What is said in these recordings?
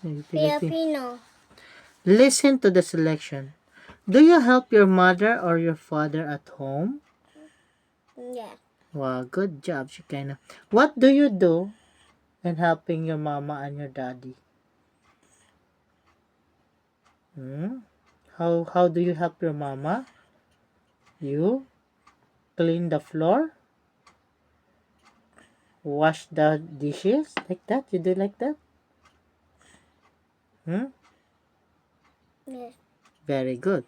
Filipino. Listen to the selection. Do you help your mother or your father at home? Yeah. Wow, good job, Shekinah. What do you do in helping your mama and your daddy? How do you help your mama? You clean the floor, wash the dishes, like that. You do like that? Yes. Very good.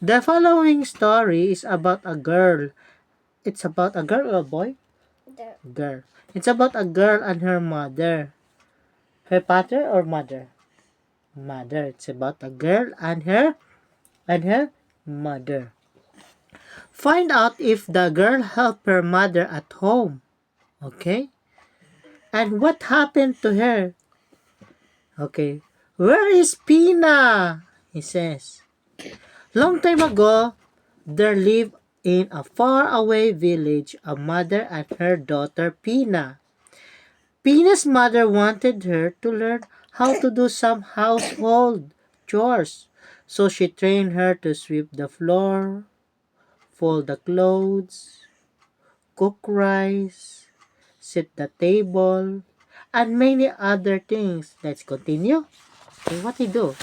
The following story is about a girl. It's about a girl or a boy? The Girl. It's about a girl and her mother. Her father or mother? Mother. It's about a girl and her mother. Find out if the girl helped her mother at home. Okay? And what happened to her? Okay. Where is Pina? He says. Long time ago, there lived in a faraway village a mother and her daughter Pina. Pina's mother wanted her to learn how to do some household chores, so she trained her to sweep the floor, fold the clothes, cook rice, set the table, and many other things. Let's continue. Okay, what he do?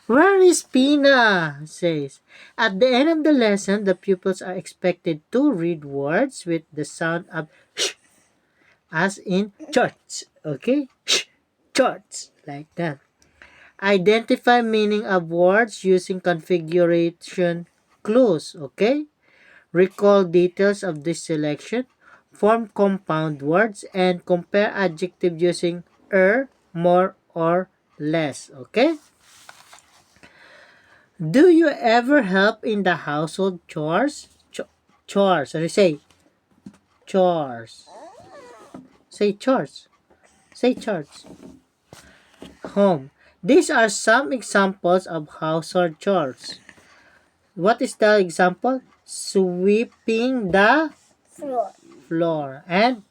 Where is Pina? Says. At the end of the lesson, the pupils are expected to read words with the sound of sh, as in church. Okay? Sh, church. Like that. Identify meaning of words using configuration clues. Okay? Recall details of this selection. Form compound words and compare adjective using more, or less. Okay? Do you ever help in the household chores? Chores. Say chores. Say chores. Say chores. Home. These are some examples of household chores. What is the example? Sweeping the floor and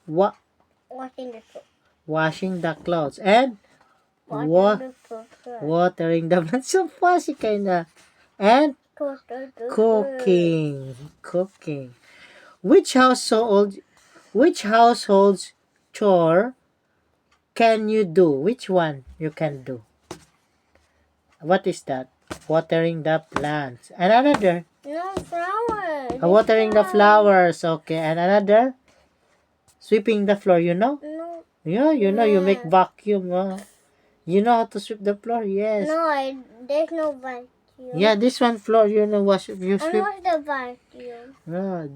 wa- washing the clothes and watering the plants. So fast, kinda. And cooking. Which household which household's chore can you do? Which one you can do? What is that? Watering the plants. And another? No flowers. Watering the flowers. Okay. And another? Sweeping the floor, you know? No. Yeah, you know, you make vacuum. You know how to sweep the floor? Yes. No, there's no vacuum. Yeah, this one floor, you know, you And sweep. what's the vacuum?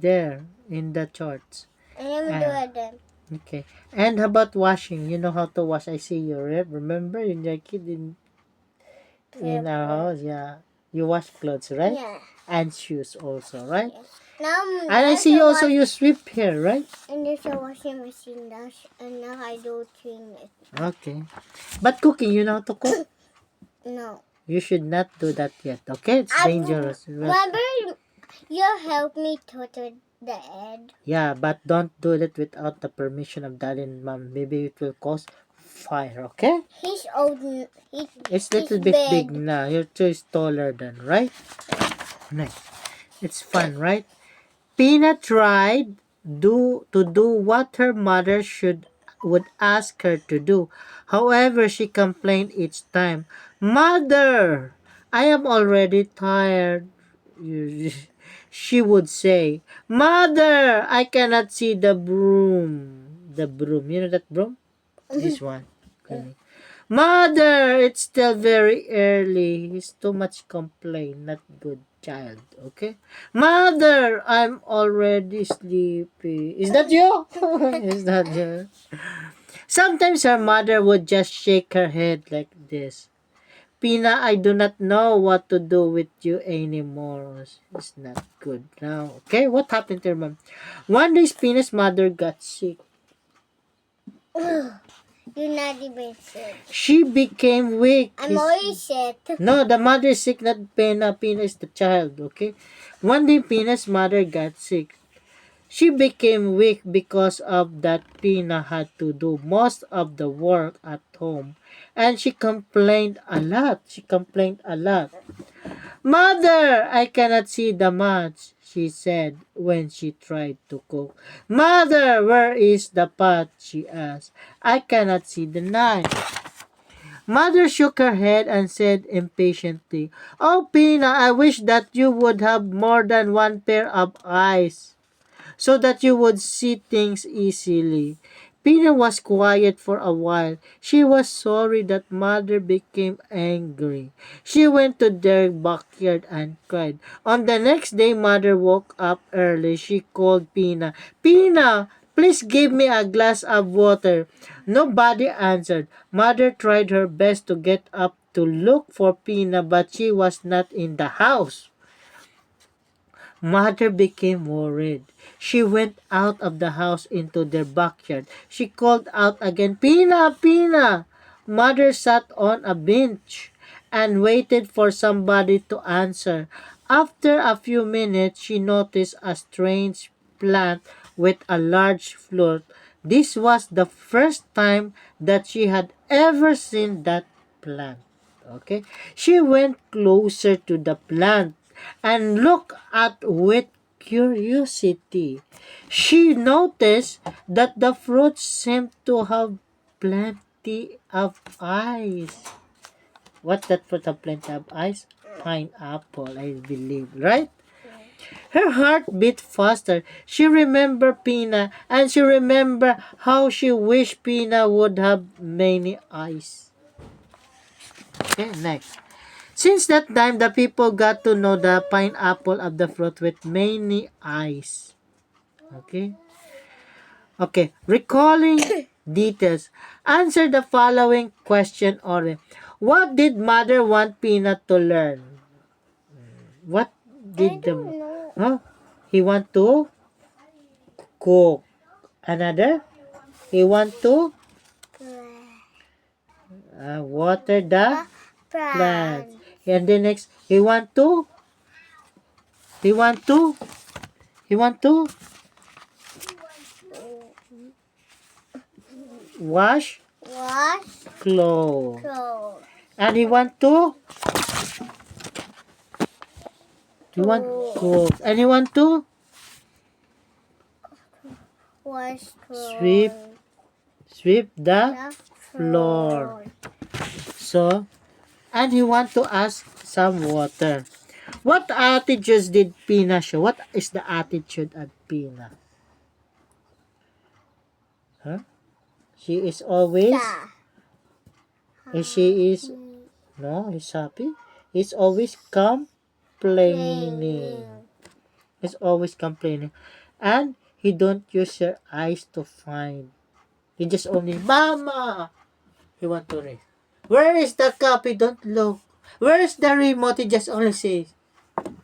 There, in the charts. And let me do it then. Okay. And how about washing? You know how to wash. I see you, right? Remember in your kid in our house, yeah. You wash clothes, right? Yeah. And shoes also, right? Yes. Now, And I see you also you sweep here, right? And there's a washing machine and now I do clean it. Okay. But cooking, you know how to cook? No. You should not do that yet, okay? It's dangerous. Remember, you help me to the egg. Yeah, but don't do that without the permission of dad and mom. Maybe it will cause fire, okay? He's old. It's a little bit big now. You're just taller than, right? Nice. It's fun, right? Peanut tried to do what her mother would ask her to do. However, she complained each time, "Mother, I am already tired." She would say, "Mother, I cannot see the broom." The broom, you know that broom? This one. Okay. "Mother, it's still very early." He's too much complain, not good child, okay? "Mother, I'm already sleepy." Is that you? Is that you? Sometimes her mother would just shake her head like this. "Pina, I do not know what to do with you anymore." It's not good now. Okay, what happened to her mom? One day, Pina's mother got sick. You're not even sick. She became weak. I'm always sick. No, the mother is sick, not Pina. Pina is the child, okay? One day, Pina's mother got sick. She became weak because of that Pina had to do most of the work at home. And she complained a lot. Mother, I cannot see the match, she said when she tried to cook. Mother, where is the pot? She asked. I cannot see the knife. Mother shook her head and said impatiently, Oh, Pina, I wish that you would have more than one pair of eyes, so that you would see things easily. Pina was quiet for a while. She was sorry that Mother became angry. She went to their backyard and cried. On the next day, Mother woke up early. She called Pina. Pina, please give me a glass of water. Nobody answered. Mother tried her best to get up to look for Pina, but she was not in the house. Mother became worried. She went out of the house into their backyard. She called out again, Pina, Pina! Mother sat on a bench and waited for somebody to answer. After a few minutes, she noticed a strange plant with a large flower. This was the first time that she had ever seen that plant. Okay? She went closer to the plant and looked at with curiosity. She noticed that the fruit seemed to have plenty of eyes. What that fruit have plenty of eyes? Pineapple, I believe, right? Her heart beat faster. She remembered Pina, and she remembered how she wished Pina would have many eyes. Okay, next. Since that time, the people got to know the pineapple of the fruit with many eyes. Okay? Okay, recalling details. Answer the following question or what did mother want Peanut to learn? What I did don't the know. huh? He want to cook. Another? He want to water the plants. Plant. And the next, he want to he want to wash Wash clothes. clothes. And he want clothes. And he want to Wash sweep clothes. sweep the The floor. So, and he want to ask some water. What attitudes did Pina show? What is the attitude of Pina? Huh? She is always, she is, no, he's happy. He's always complaining. He's always complaining. And he don't use her eyes to find. He just only, Mama! He want to raise. Where is the cup? He don't look. Where is the remote? He just only says.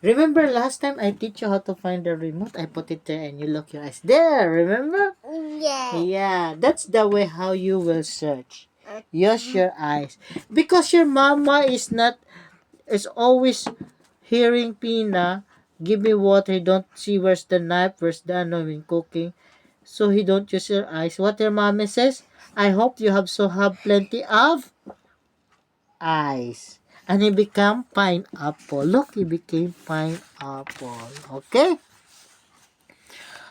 Remember last time I teach you how to find the remote? I put it there and you look your eyes. There, remember? Yeah. Yeah, that's the way how you will search. Use your eyes. Because your mama is always hearing Pina, give me water, he don't see where's the knife, where's the ano when cooking. So he don't use your eyes. What your mommy says? I hope you have plenty of eyes. And he become pineapple. Look, he became pineapple. Okay?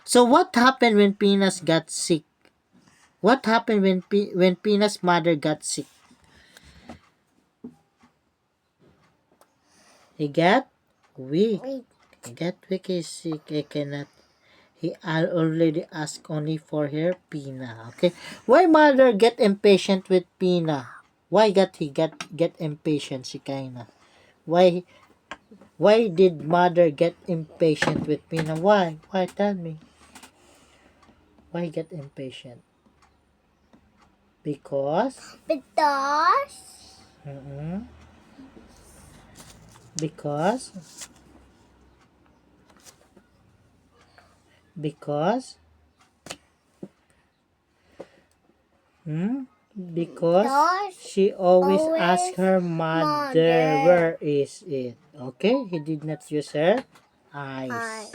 So what happened when Pina's got sick? What happened when Pina's mother got sick? He got weak. He got weak, he's sick. He cannot. He already asked only for her Pina. Okay? Why mother get impatient with Pina? Why he get impatient, si Kaina? Why did mother get impatient with Pina? Why? Why? Tell me. Why get impatient? Because? Mm-mm. Because? Because? Because she always asks her mother, where is it? Okay? He did not use her eyes.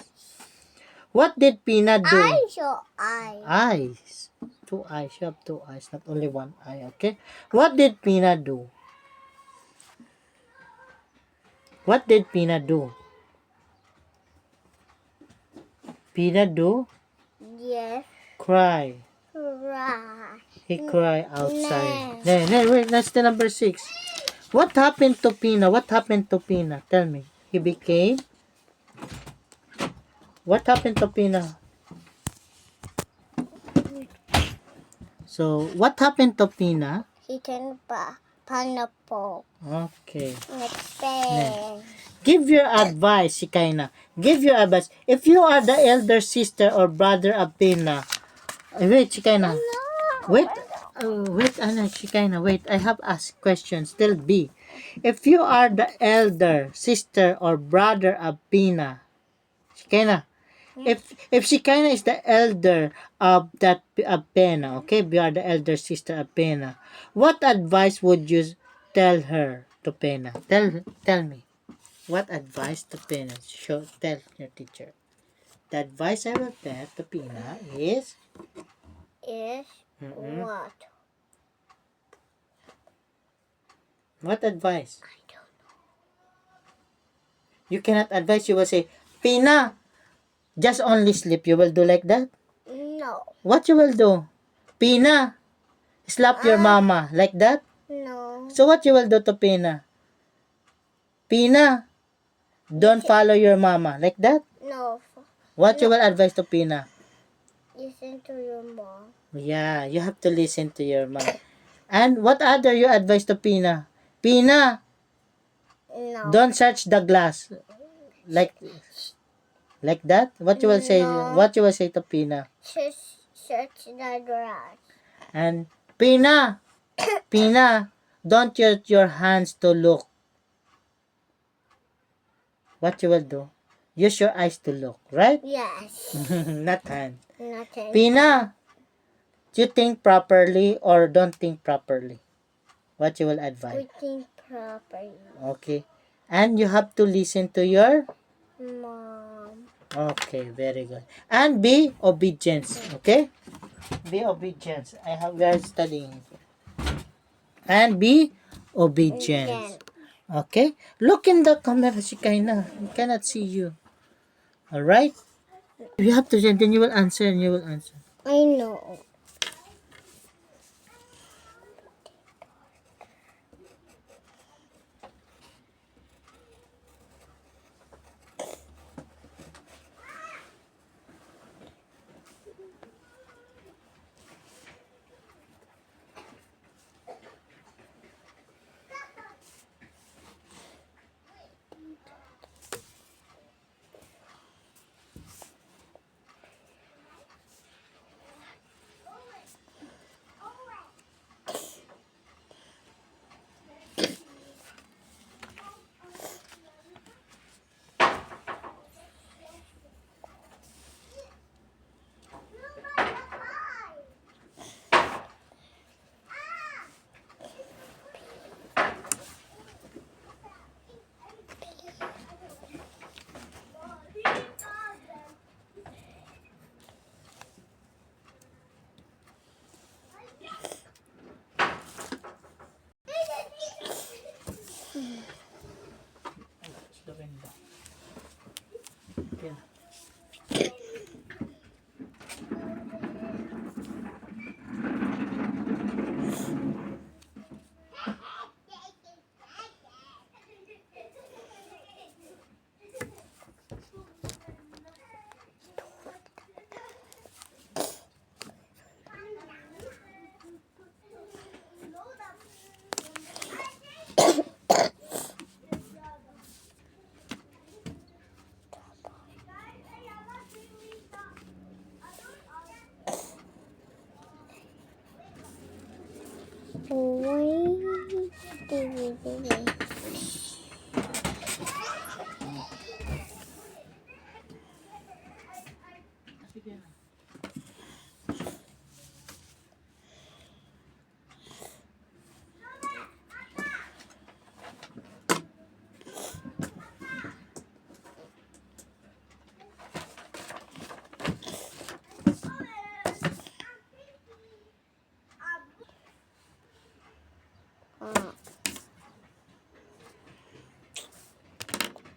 What did Pina do? Eyes or eyes? Eyes. 2 eyes. You have 2 eyes, not only 1 eye, okay? What did Pina do? What did Pina do? Pina do? Yes. Cry. Right. He cried outside. No. Wait, that's the number 6. What happened to Pina? What happened to Pina? Tell me. He became? What happened to Pina? So, what happened to Pina? He can pineapple. Okay. Pen. Give your advice, Shikaina. Give your advice. If you are the elder sister or brother of Pina, wait, Shikaina. Wait, Shikaina, wait. I have asked questions. Still B. If you are the elder sister or brother of Pina, Shikaina, if Shikaina is the elder of Pena, okay, we are the elder sister of Pena, what advice would you tell her to Pena? Tell me. What advice to Pena? Tell your teacher. The advice I will tell to Pina is Is mm-mm. what? What advice? I don't You cannot advise. You will say, Pina, just only sleep. You will do like that? know. What you will do? Pina, slap your mama. Like that? No. So what you will do to Pina? Pina, don't follow your mama. Like that? No. What you will advise to Pina? Listen to your mom. Yeah, you have to listen to your mom. And what other you advise to Pina? Pina, No. don't search the glass. Like that? What you will say? No. What you will say to Pina? Search the grass. And Pina, don't use your hands to look. What you will do? Use your eyes to look, right? Yes. Not hand. Nothing. Pina, you think properly or don't think properly? What you will advise? We think properly. Okay. And you have to listen to your? Mom. Okay, very good. And be obedient, okay? Be obedient. We are studying. And be obedient. Again. Okay? Look in the camera, Shikaina. We cannot see you. Alright? You have to, then you will answer and you will answer. I know.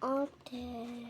Okay.